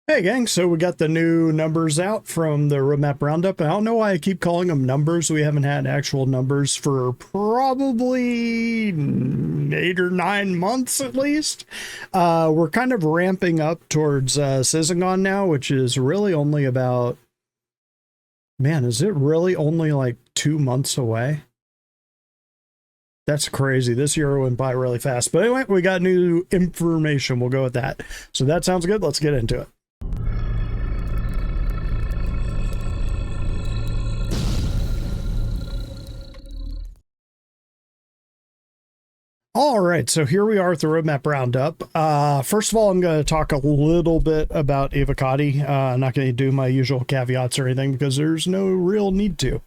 Hey gang, so we got the new numbers out from the roadmap roundup. I don't know why I keep calling them numbers. We haven't had actual numbers for probably 8 or 9 months at least. We're kind of ramping up towards Syzygon now, which is really only about, man, is it really only like 2 months away? That's crazy. This year went by really fast. But anyway, we got new information. We'll go with that. So that sounds good. Let's get into it. All right, so here we are at the roadmap roundup. First of all, I'm going to talk a little bit about Avocado. I'm not going to do my usual caveats or anything because there's no real need to.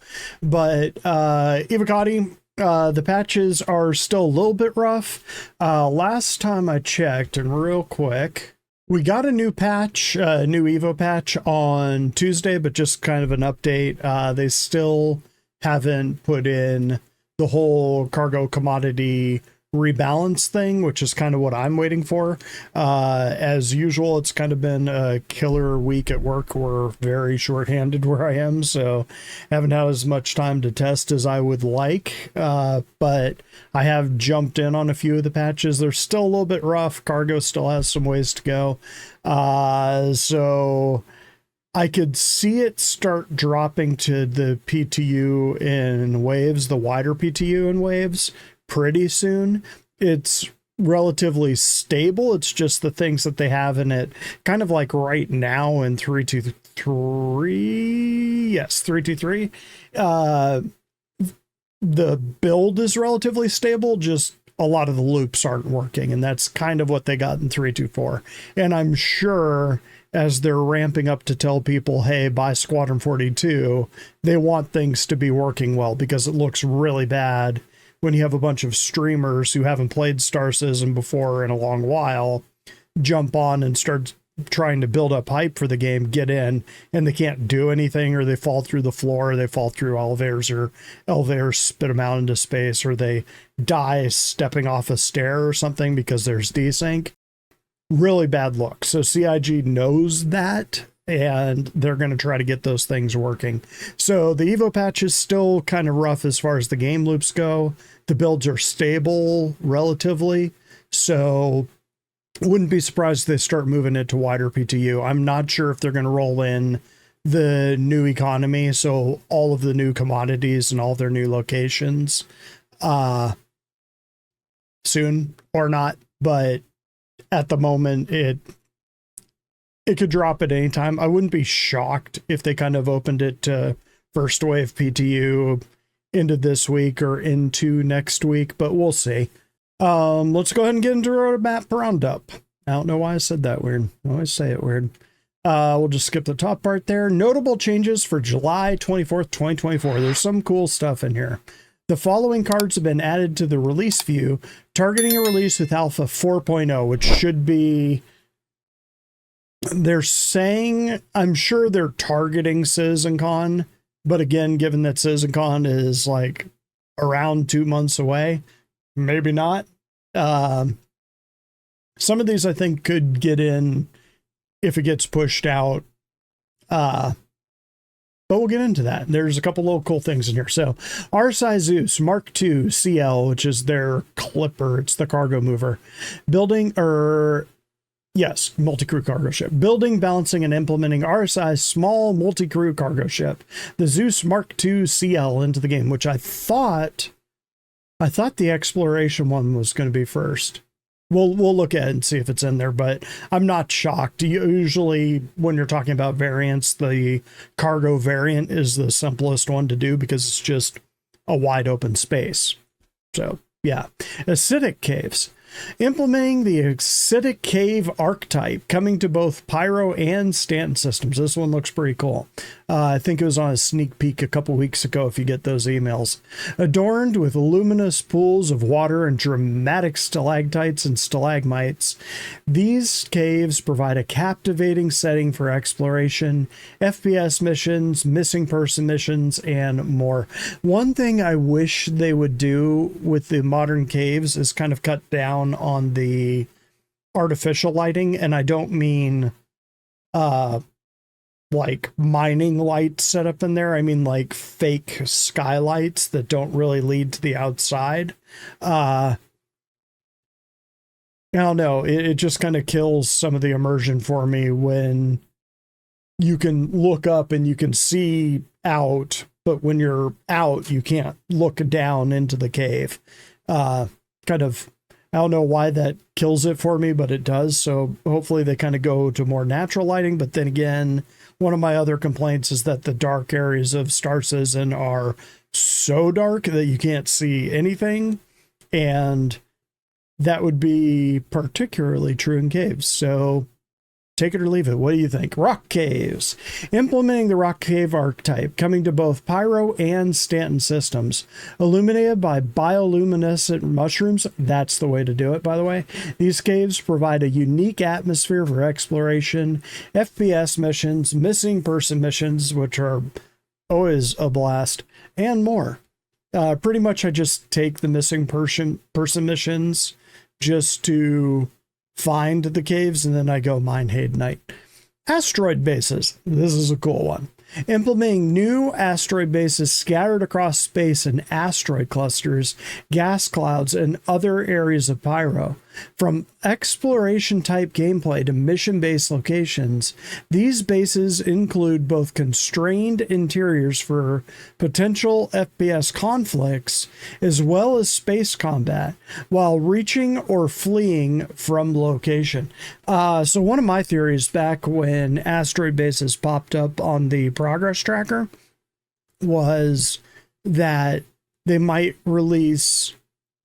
But Avocado, the patches are still a little bit rough. Last time I checked, and real quick, we got a new patch, a new Evo patch on Tuesday, but just kind of an update. They still haven't put in the whole cargo commodity rebalance thing, which is kind of what I'm waiting for. As usual, it's kind of been a killer week at work. We're very short-handed where I am, so haven't had as much time to test as I would like, but I have jumped in on a few of the patches. They're still a little bit rough. Cargo still has some ways to go, so I could see it start dropping to the PTU in waves, the wider PTU in waves, pretty soon. It's relatively stable. It's just the things that they have in it, kind of like right now in 323. Yes, 323. The build is relatively stable, just a lot of the loops aren't working, and that's kind of what they got in 324. And I'm sure as they're ramping up to tell people, hey, buy Squadron 42, they want things to be working well, because it looks really bad when you have a bunch of streamers who haven't played Star Citizen before in a long while jump on and start trying to build up hype for the game, get in, and they can't do anything, or they fall through the floor, or they fall through elevators, or elevators spit them out into space, or they die stepping off a stair or something because there's desync. Really bad look. So CIG knows that, and they're going to try to get those things working. So the Evo patch is still kind of rough as far as the game loops go. The builds are stable relatively, so wouldn't be surprised if they start moving it to wider PTU. I'm not sure if they're going to roll in the new economy, so all of the new commodities and all their new locations soon or not, but at the moment it could drop at any time. I wouldn't be shocked if they kind of opened it to first wave PTU into this week or into next week, but we'll see. Let's go ahead and get into roadmap roundup. I don't know why I said that weird. I always say it weird. We'll just skip the top part there. Notable changes for July 24th, 2024. There's some cool stuff in here. The following cards have been added to the release view, targeting a release with Alpha 4.0, which should be, they're saying, I'm sure they're targeting CitizenCon, but again, given that CitizenCon is like around 2 months away, maybe not. Some of these I think could get in if it gets pushed out. But we'll get into that. There's a couple little cool things in here. So RSI Zeus Mark II CL, which is their clipper. It's the cargo mover. Yes, multi-crew cargo ship. Building, balancing, and implementing RSI's small multi-crew cargo ship, the Zeus Mark II CL, into the game, which I thought the exploration one was going to be first. We'll look at it and see if it's in there, but I'm not shocked. Usually when you're talking about variants, the cargo variant is the simplest one to do because it's just a wide open space. So yeah. Acidic caves. Implementing the acidic cave archetype, coming to both Pyro and Stanton systems. This one looks pretty cool. I think it was on a sneak peek a couple weeks ago if you get those emails. Adorned with luminous pools of water and dramatic stalactites and stalagmites, these caves provide a captivating setting for exploration, FPS missions, missing person missions, and more. One thing I wish they would do with the modern caves is kind of cut down on the artificial lighting, and I don't mean uh like mining lights set up in there. I mean, like fake skylights that don't really lead to the outside. I don't know. It just kind of kills some of the immersion for me when you can look up and you can see out, but when you're out, you can't look down into the cave. Kind of, I don't know why that kills it for me, but it does. So hopefully they kind of go to more natural lighting. But then again, one of my other complaints is that the dark areas of Star Citizen are so dark that you can't see anything. And that would be particularly true in caves. So take it or leave it. What do you think? Rock caves. Implementing the rock cave archetype, coming to both Pyro and Stanton systems. Illuminated by bioluminescent mushrooms. That's the way to do it, by the way. These caves provide a unique atmosphere for exploration, FPS missions, missing person missions, which are always a blast, and more. Pretty much I just take the missing person missions just to find the caves, and then I go mine Haydenite. Asteroid bases. This is a cool one. Implementing new asteroid bases scattered across space in asteroid clusters, gas clouds, and other areas of Pyro. From exploration type gameplay to mission based locations, these bases include both constrained interiors for potential FPS conflicts as well as space combat while reaching or fleeing from location. So one of my theories back when asteroid bases popped up on the progress tracker was that they might release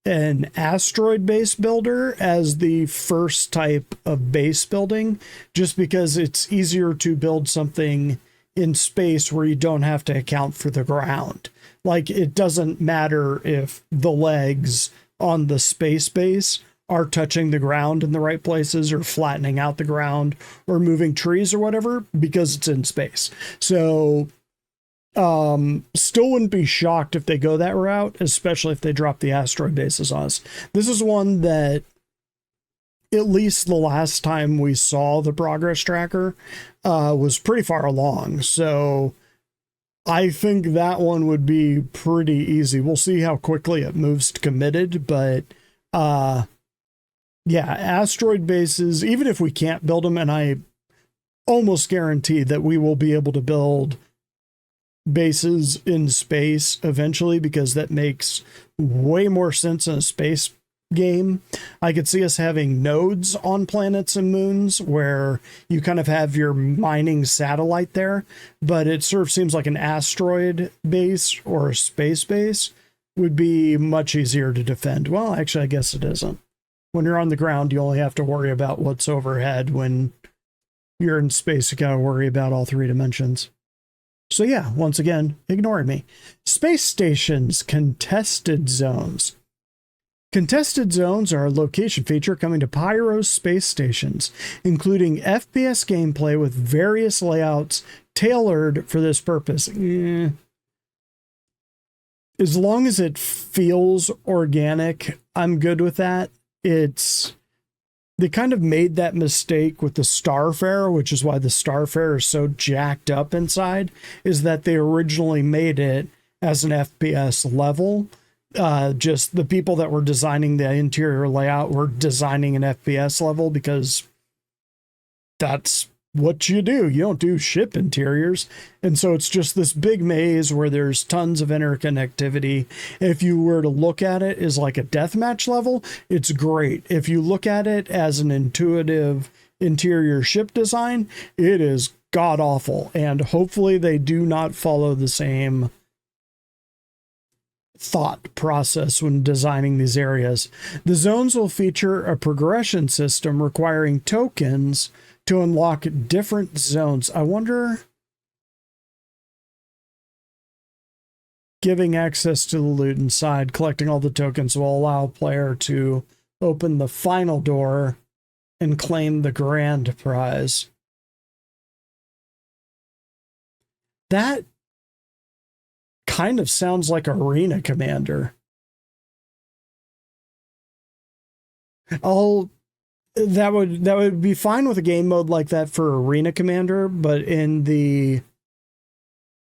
an asteroid base builder as the first type of base building, just because it's easier to build something in space where you don't have to account for the ground. Like, it doesn't matter if the legs on the space base are touching the ground in the right places or flattening out the ground or moving trees or whatever, because it's in space. So still wouldn't be shocked if they go that route, especially if they drop the asteroid bases on us. This is one that, at least the last time we saw the progress tracker, was pretty far along. So I think that one would be pretty easy. We'll see how quickly it moves to committed, but yeah, asteroid bases, even if we can't build them, and I almost guarantee that we will be able to build bases in space eventually, because that makes way more sense in a space game. I could see us having nodes on planets and moons where you kind of have your mining satellite there, but it sort of seems like an asteroid base or a space base would be much easier to defend. Well, actually, I guess it isn't. When you're on the ground, you only have to worry about what's overhead. When you're in space, you gotta worry about all three dimensions. So yeah, once again, ignored me. Space stations, contested zones. Contested zones are a location feature coming to Pyro's space stations, including FPS gameplay with various layouts tailored for this purpose. As long as it feels organic, I'm good with that. They kind of made that mistake with the Starfarer, which is why the Starfarer is so jacked up inside, is that they originally made it as an FPS level. Just the people that were designing the interior layout were designing an FPS level because that's what you do. You don't do ship interiors. And so it's just this big maze where there's tons of interconnectivity. If you were to look at it as like a deathmatch level, it's great. If you look at it as an intuitive interior ship design, it is god awful. And hopefully they do not follow the same thought process when designing these areas. The zones will feature a progression system requiring tokens to unlock different zones. I wonder, giving access to the loot inside, collecting all the tokens will allow a player to open the final door and claim the grand prize. That kind of sounds like Arena Commander. That would be fine with a game mode like that for Arena Commander, but in the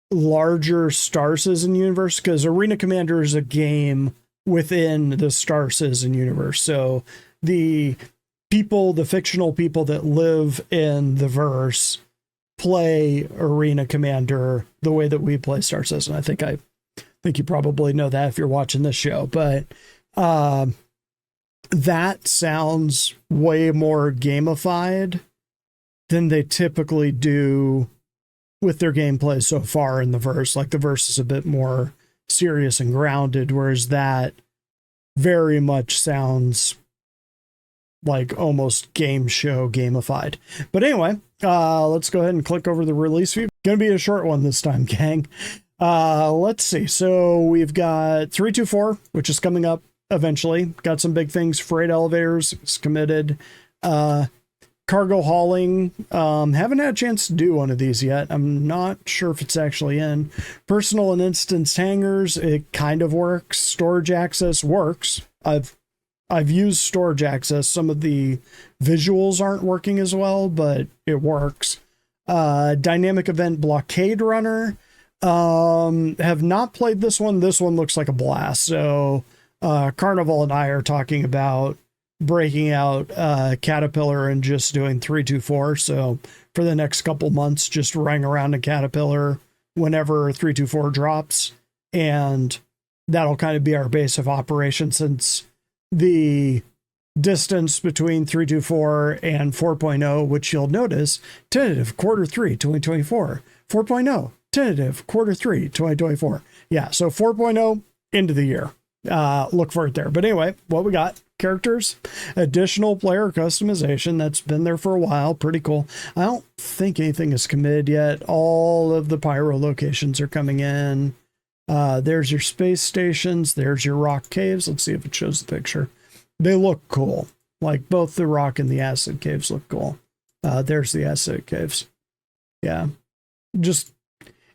larger Star Citizen universe, because Arena Commander is a game within the Star Citizen universe. So the fictional people that live in the verse play Arena Commander the way that we play Star Citizen. I think you probably know that if you're watching this show, but that sounds way more gamified than they typically do with their gameplay so far in the verse. Like the verse is a bit more serious and grounded, whereas that very much sounds like almost game show gamified. But anyway, let's go ahead and click over the release view. Gonna be a short one this time, gang. Let's see. So we've got 324, which is coming up eventually. Got some big things. Freight elevators is committed. Cargo hauling. Haven't had a chance to do one of these yet. I'm not sure if it's actually in. Personal and instance hangars. It kind of works. Storage access works. I've used storage access. Some of the visuals aren't working as well, but it works. Dynamic event blockade runner. Have not played this one. This one looks like a blast. So Carnival and I are talking about breaking out Caterpillar and just doing 324. So for the next couple months, just running around a Caterpillar whenever 324 drops. And that'll kind of be our base of operation, since the distance between 324 and 4.0, which you'll notice, tentative Q3 2024, 4.0 tentative Q3 2024. Yeah, so 4.0 into the year. Look for it there. But anyway, what we got: characters, additional player customization. That's been there for a while. Pretty cool. I don't think anything is committed yet. All of the pyro locations are coming in. There's your space stations. There's your rock caves. Let's see if it shows the picture. They look cool. Like both the rock and the acid caves look cool. There's the acid caves. Yeah. Just,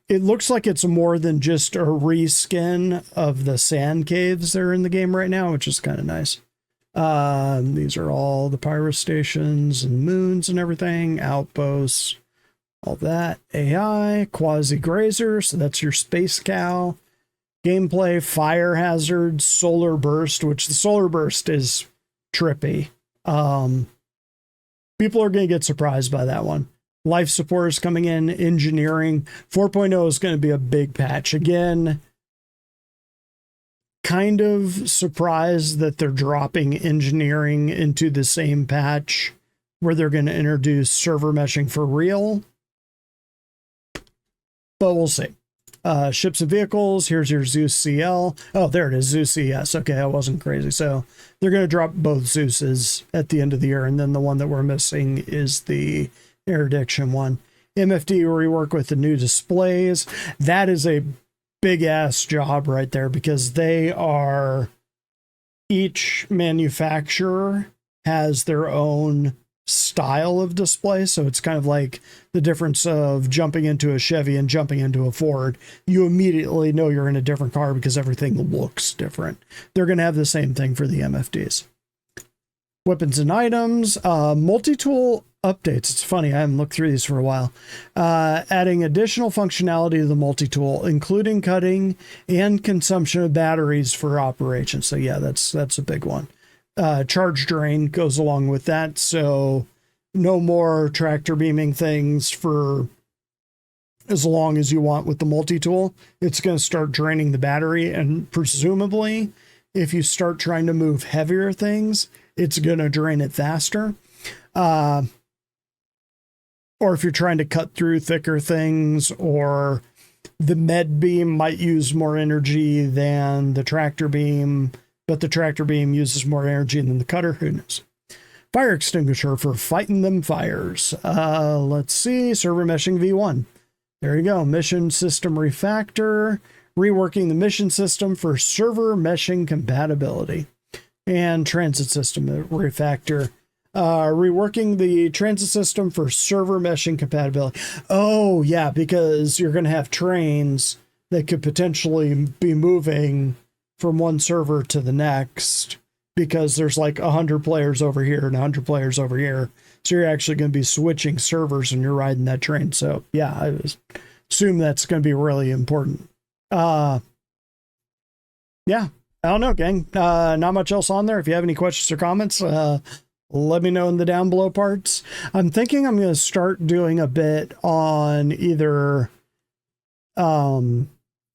it looks like it's more than just a reskin of the sand caves that are in the game right now, which is kind of nice. These are all the pyro stations and moons and everything, outposts, all that. AI, quasi grazer. So that's your space cow. Gameplay, fire hazards, solar burst, which the solar burst is trippy. People are going to get surprised by that one. Life support is coming in. Engineering 4.0 is going to be a big patch. Again, kind of surprised that they're dropping engineering into the same patch where they're going to introduce server meshing for real. But we'll see. Ships and vehicles. Here's your Zeus CL. Oh, there it is. Zeus CS. Okay, I wasn't crazy. So they're going to drop both Zeuses at the end of the year. And then the one that we're missing is the interdiction one. MFD rework with the new displays. That is a big ass job right there, because each manufacturer has their own style of display. So it's kind of like the difference of jumping into a Chevy and jumping into a Ford. You immediately know you're in a different car because everything looks different. They're going to have the same thing for the MFDs. Weapons and items, multi-tool updates. It's funny, I haven't looked through these for a while. Adding additional functionality to the multi-tool, including cutting and consumption of batteries for operation. So yeah, that's a big one. Charge drain goes along with that. So no more tractor beaming things for as long as you want with the multi-tool. It's going to start draining the battery, and presumably if you start trying to move heavier things, it's going to drain it faster. Or if you're trying to cut through thicker things, or the med beam might use more energy than the tractor beam, but the tractor beam uses more energy than the cutter. Who knows? Fire extinguisher for fighting them fires. Let's see. Server meshing V1. There you go. Mission system refactor. Reworking the mission system for server meshing compatibility. And transit system refactor. Reworking the transit system for server meshing compatibility. Oh, yeah, because you're going to have trains that could potentially be moving from one server to the next, because there's like 100 players over here and 100 players over here. So you're actually going to be switching servers when you're riding that train. So yeah, I assume that's going to be really important. Yeah, I don't know, gang. Not much else on there. If you have any questions or comments, let me know in the down below parts. I'm thinking I'm going to start doing a bit on either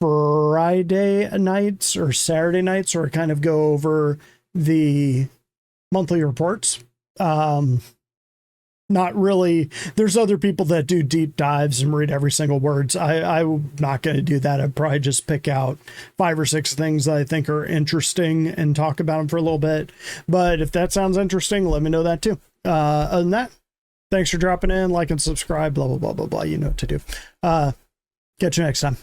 Friday nights or Saturday nights, or kind of go over the monthly reports. Not really. There's other people that do deep dives and read every single words. I'm not going to do that. I'd probably just pick out 5 or 6 things that I think are interesting and talk about them for a little bit. But if that sounds interesting, let me know that too. Other than that, thanks for dropping in, like and subscribe, blah, blah, blah, blah, blah. You know what to do. Catch you next time.